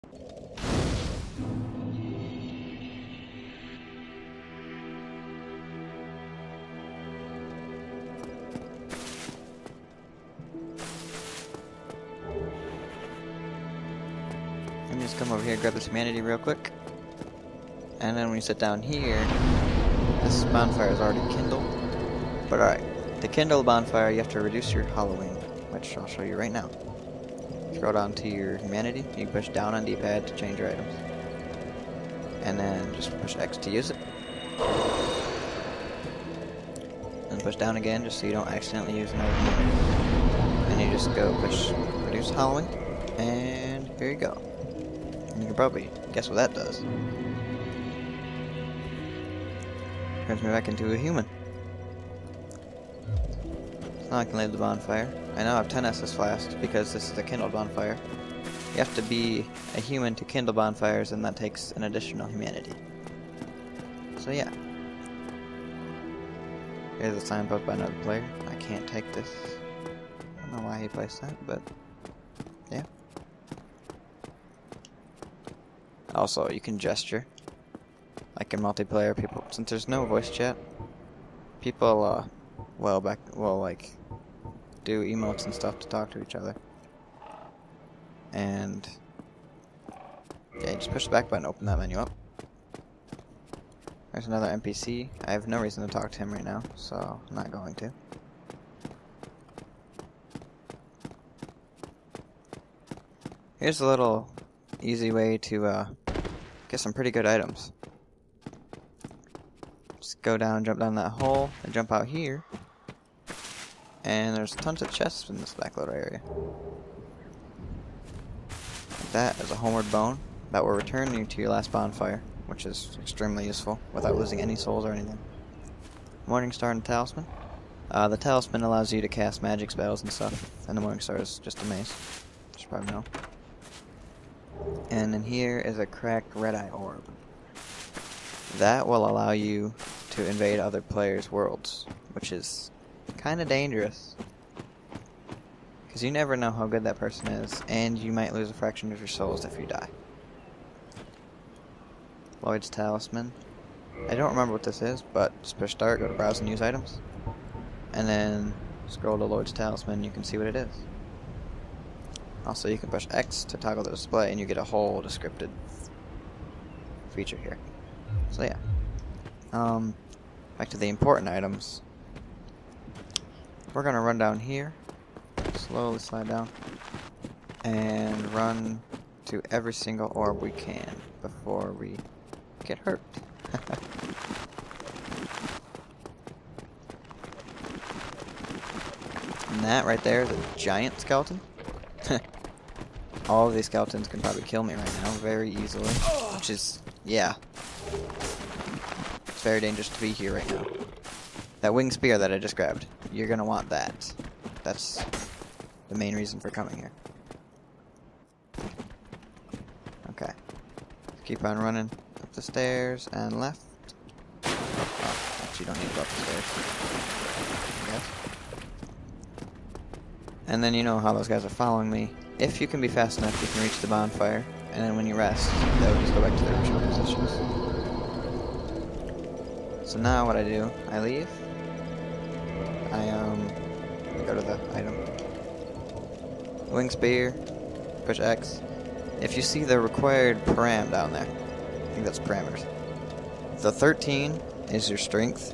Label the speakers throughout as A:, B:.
A: Let me just come over here, grab this humanity real quick. And then when you sit down here, this bonfire is already kindled. But alright, to kindle a bonfire, you have to reduce your Halloween, which I'll show you right now. Scroll down to your humanity, you can push down on D-pad to change your items. And then just push X to use it. And push down again just so you don't accidentally use another humanity. And you just go push reduce Halloween, and here you go. And you can probably guess what that does. Turns me back into a human. So now I can light the bonfire. I now have 10 SS flasks because this is a kindled bonfire. You have to be a human to kindle bonfires, and that takes an additional humanity. So yeah. Here's a sign posted by another player. I can't take this. I don't know why he placed that, but yeah. Also, you can gesture. Like in multiplayer, people, since there's no voice chat, people like do emotes and stuff to talk to each other. And yeah, you just push the back button, open that menu up. There's another NPC. I have no reason to talk to him right now, so I'm not going to. Here's a little easy way to get some pretty good items. Just go down, jump down that hole, and jump out here. And there's tons of chests in this backloader area. That is a homeward bone that will return you to your last bonfire, which is extremely useful without losing any souls or anything. Morning Star and Talisman. The Talisman allows you to cast magic spells and stuff, and the Morning Star is just a mace. You should probably know. And then here is a cracked red-eye orb. That will allow you to invade other players' worlds, which is kind of dangerous. Because you never know how good that person is, and you might lose a fraction of your souls if you die. Lloyd's Talisman. I don't remember what this is, but just push start, go to browse and use items. And then scroll to Lloyd's Talisman and you can see what it is. Also, you can push X to toggle the display and you get a whole descripted feature here. So yeah. Back to the important items. We're gonna run down here. Slowly slide down. And run to every single orb we can before we get hurt. And that right there is a giant skeleton. All of these skeletons can probably kill me right now very easily. Which is, yeah. It's very dangerous to be here right now. That winged spear that I just grabbed, you're gonna want that. That's the main reason for coming here. Okay. Keep on running up the stairs and left. Oh, actually, you don't need to go up the stairs. Yes. And then you know how those guys are following me. If you can be fast enough, you can reach the bonfire, and then when you rest, they'll just go back to their original positions. So now what I do, I leave. I go to the item. Wing spear, push X. If you see the required param down there, I think that's parameters. The 13 is your strength.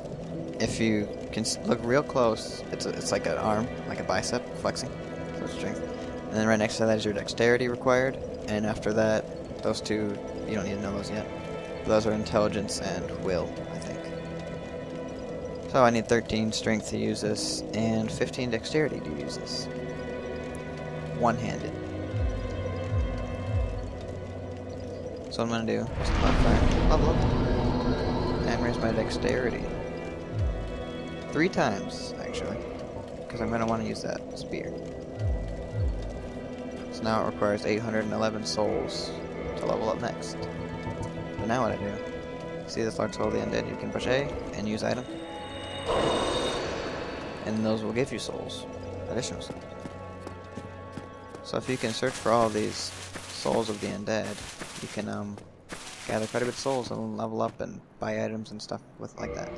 A: If you can look real close, it's like an arm, like a bicep flexing. So it's strength. And then right next to that is your dexterity required. And after that, those two, you don't need to know those yet. Those are intelligence and will, I think. So I need 13 strength to use this, and 15 dexterity to use this. One-handed. So what I'm gonna do is bonfire, level up, and raise my dexterity. 3 times, actually, because I'm gonna want to use that spear. So now it requires 811 souls to level up next. So now what I do, see this large soul of the undead, you can push A and use item. And those will give you souls, additional souls. So if you can search for all of these souls of the undead, you can gather quite a bit of souls and level up and buy items and stuff with like that.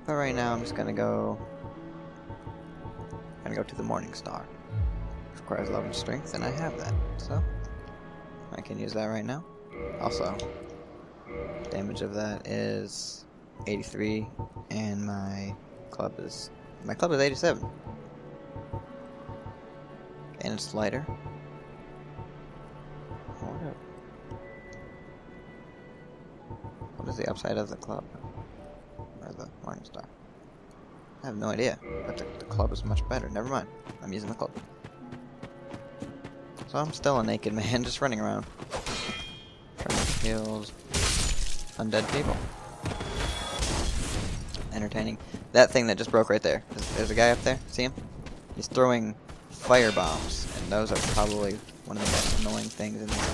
A: But right now I'm just gonna go to the Morning Star. Which requires 11 strength, and I have that, so I can use that right now. Also, damage of that is 83, and my club is 87. And it's lighter. What is the upside of the club? Or the Morning Star? I have no idea, but the club is much better. Never mind, I'm using the club. So I'm still a naked man, just running around. Trying to kill undead people. Entertaining. That thing that just broke right there. There's a guy up there, see him? He's throwing fire bombs, and those are probably one of the most annoying things in this game.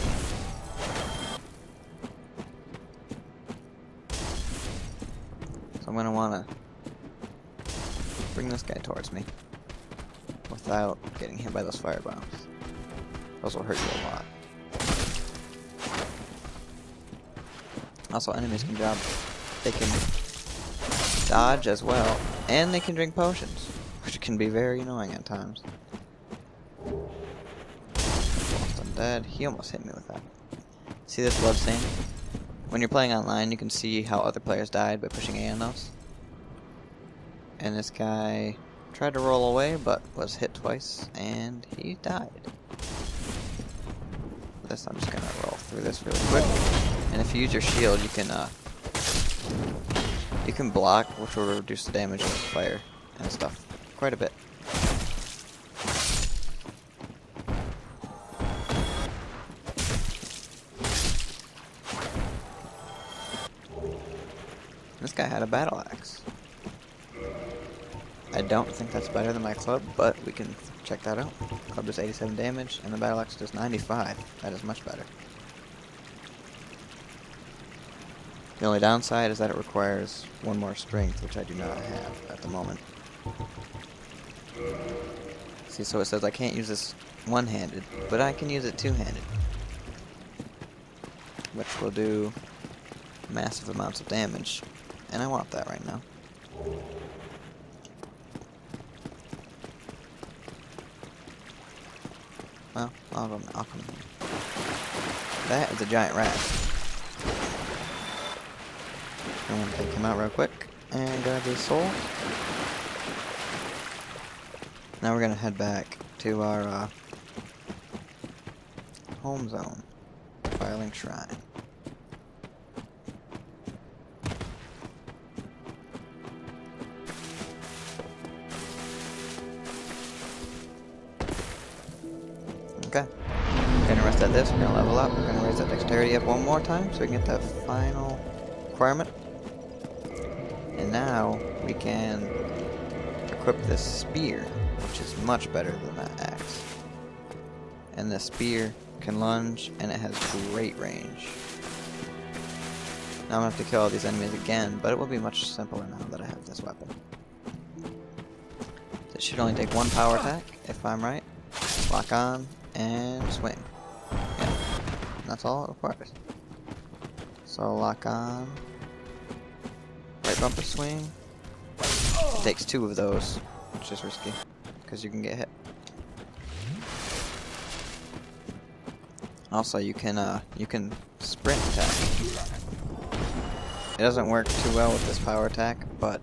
A: So I'm gonna wanna bring this guy towards me without getting hit by those fire bombs. Those will hurt you a lot. Also, enemies can they can dodge as well, and they can drink potions, which can be very annoying at times. Lost undead. He almost hit me with that. See this blood stain? When you're playing online, you can see how other players died by pushing A on those. And this guy tried to roll away, but was hit twice, and he died. This, I'm just gonna roll through this really quick. And if you use your shield, you can block, which will reduce the damage of fire and stuff quite a bit. This guy had a battle axe. I don't think that's better than my club, but we can check that out. Club does 87 damage, and the battle axe does 95. That is much better. The only downside is that it requires one more strength, which I do not have at the moment. See, so it says I can't use this one-handed, but I can use it two-handed, which will do massive amounts of damage, and I want that right now. Well, I'll come here. That is a giant rat. I'm gonna take him out real quick and grab his soul. Now we're gonna head back to our home zone, Firelink Shrine. Okay, we're gonna rest at this, we're gonna level up, we're gonna raise that dexterity up one more time so we can get that final requirement. And now we can equip this spear, which is much better than that axe. And the spear can lunge, and it has great range. Now I'm gonna have to kill all these enemies again, but it will be much simpler now that I have this weapon. It should only take one power attack, if I'm right. Lock on, and swing. Yeah, and that's all it requires. So lock on, right bumper swing. It takes 2 of those, which is risky, because you can get hit. Also, you can sprint attack. It doesn't work too well with this power attack, but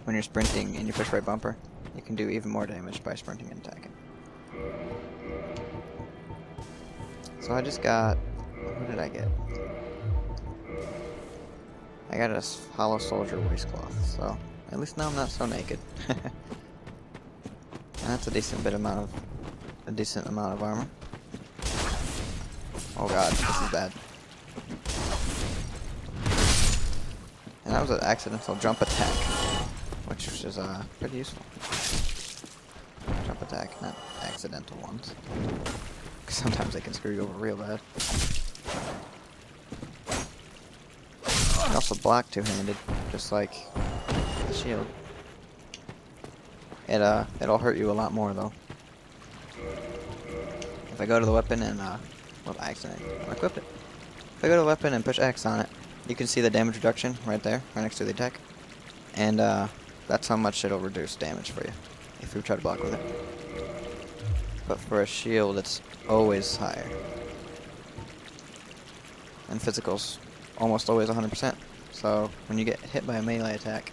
A: when you're sprinting and you push right bumper, you can do even more damage by sprinting and attacking. So I just got, what did I get? I got a hollow soldier waistcloth, so at least now I'm not so naked. And that's a decent amount of armor. Oh god, this is bad. And that was an accidental jump attack, which is pretty useful. Jump attack, not accidental ones. Because sometimes they can screw you over real bad. You can also block two-handed, just like the shield. It'll hurt you a lot more though. If I go to the weapon and, well, I accidentally equipped it. If I go to the weapon and push X on it, you can see the damage reduction right there, right next to the attack. And, that's how much it'll reduce damage for you, if you try to block with it. But for a shield, it's always higher. And physical's almost always 100%. So, when you get hit by a melee attack,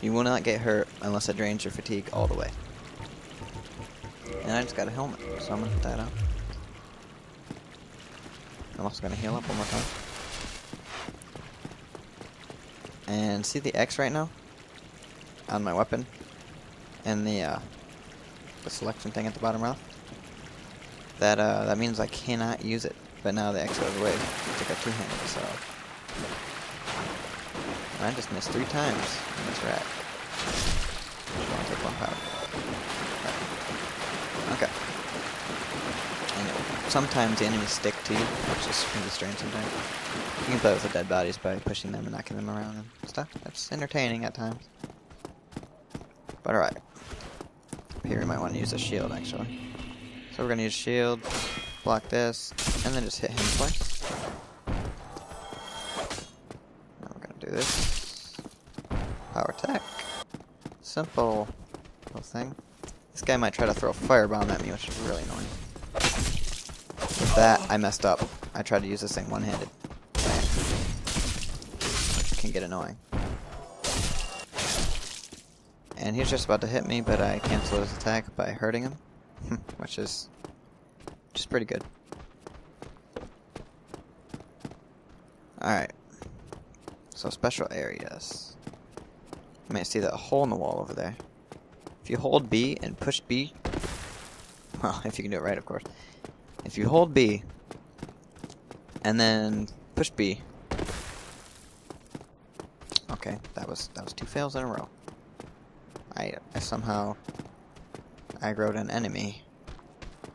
A: you will not get hurt unless it drains your fatigue all the way. And I just got a helmet, so I'm gonna put that up. I'm also gonna heal up one more time. And see the X right now? On my weapon? And the selection thing at the bottom left? That means I cannot use it. But now the X goes away. It's like a two-handed, so... I just missed 3 times in this rat. Just want to take 1 power. Okay. And sometimes the enemies stick to you, which is really strange sometimes. You can play with the dead bodies by pushing them and knocking them around and stuff. That's entertaining at times. But alright. Here we might want to use a shield, actually. So we're going to use shield, block this, and then just hit him twice. Now we're going to do this. Power attack. Simple little thing. This guy might try to throw a firebomb at me, which is really annoying. With that, I messed up. I tried to use this thing one-handed. Which can get annoying. And he's just about to hit me, but I canceled his attack by hurting him. Which is just pretty good. Alright. So special areas. You might see that hole in the wall over there. If you hold B and push B, well, if you can do it right, of course. If you hold B and then push B. Okay, that was 2 fails in a row. I somehow aggroed an enemy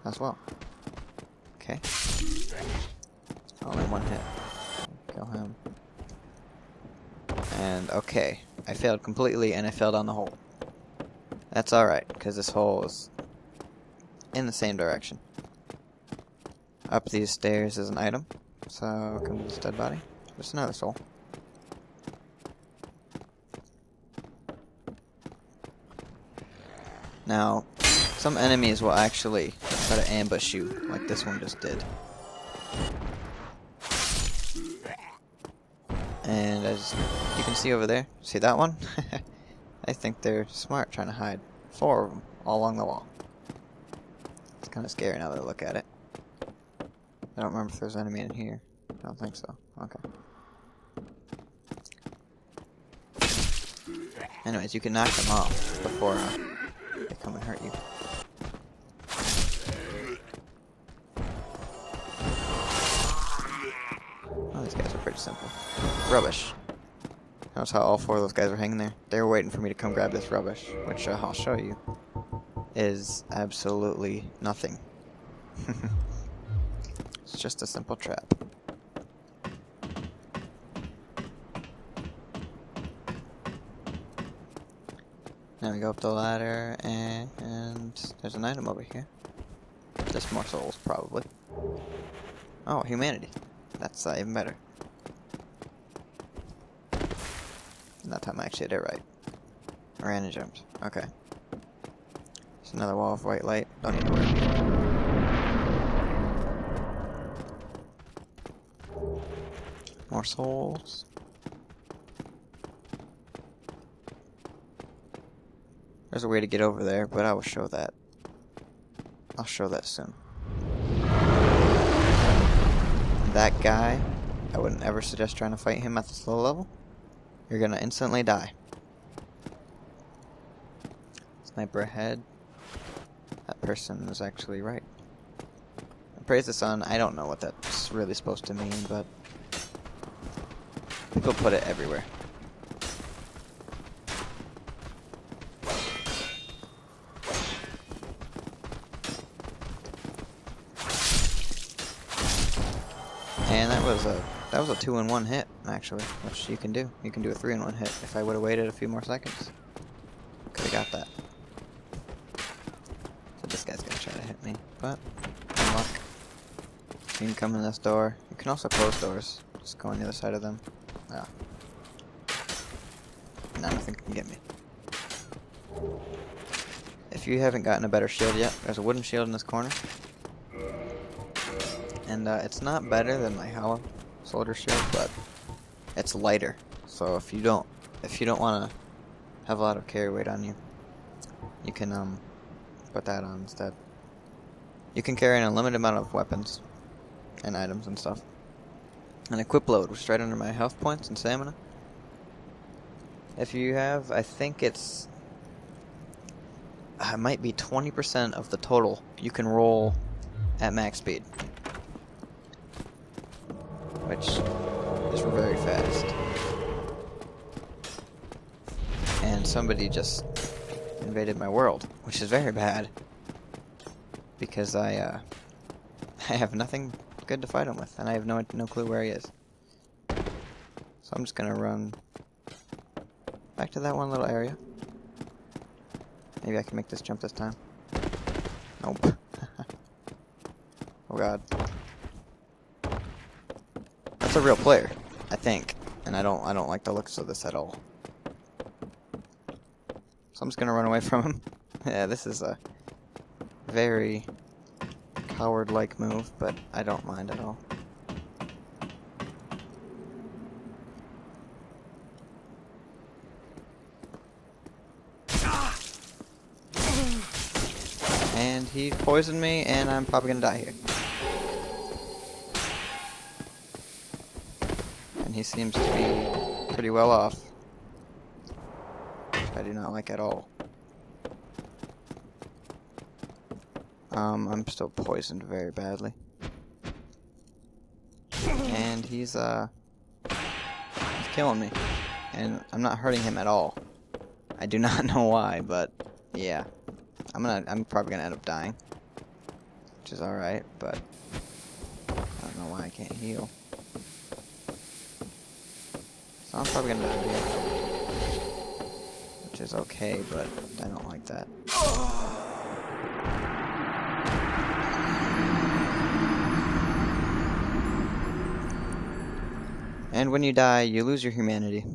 A: as well. Okay. Only 1 hit. Kill him. And okay, I failed completely and I fell down the hole. That's alright, because this hole is in the same direction. Up these stairs is an item, so come to this dead body. Just another soul. Now, some enemies will actually try to ambush you, like this one just did. And as you can see over there, see that one? I think they're smart trying to hide. 4 of them, all along the wall. It's kind of scary now that I look at it. I don't remember if there's an enemy in here. I don't think so. Okay. Anyways, you can knock them off before they come and hurt you. Oh, these guys are pretty simple. Rubbish. Notice how all 4 of those guys are hanging there? They were waiting for me to come grab this rubbish, which I'll show you is absolutely nothing. It's just a simple trap. Now we go up the ladder, and there's an item over here. Just more souls, probably. Oh, humanity. That's even better. That time I actually did it right. Ran and jumped. Okay. There's another wall of white light. Don't need to worry. More souls. There's a way to get over there, but I will show that. I'll show that soon. That guy, I wouldn't ever suggest trying to fight him at this low level. You're gonna instantly die. Sniper ahead. That person was actually right. Praise the sun, I don't know what that's really supposed to mean, but people put it everywhere. And that was a 2-in-1 hit, actually, which you can do. You can do a 3-in-1 hit. If I would have waited a few more seconds, could have got that. So this guy's gonna try to hit me, but unluck. you can come in this door. You can also close doors. Just go on the other side of them. Yeah. Now nothing can get me. If you haven't gotten a better shield yet, there's a wooden shield in this corner. And it's not better than my hollow soldier shield, but it's lighter. So if you don't want to have a lot of carry weight on you, you can put that on instead. You can carry an unlimited amount of weapons and items and stuff. An equip load, which is right under my health points and stamina. If you have, I think it might be 20% of the total you can roll at max speed, which is very fast. And somebody just invaded my world, which is very bad, because I have nothing good to fight him with, and I have no clue where he is. So I'm just gonna run back to that one little area. Maybe I can make this jump this time. Nope. Oh god. That's a real player, I think, and I don't like the looks of this at all. So I'm just gonna run away from him. Yeah, this is a very coward-like move, but I don't mind at all. And he poisoned me, and I'm probably gonna die here. And he seems to be pretty well off, which I do not like at all. I'm still poisoned very badly. And he's killing me. And I'm not hurting him at all. I do not know why, but yeah. I'm probably gonna end up dying. Which is alright, but I don't know why I can't heal. So I'm probably gonna die here. Which is okay, but I don't like that. And when you die, you lose your humanity.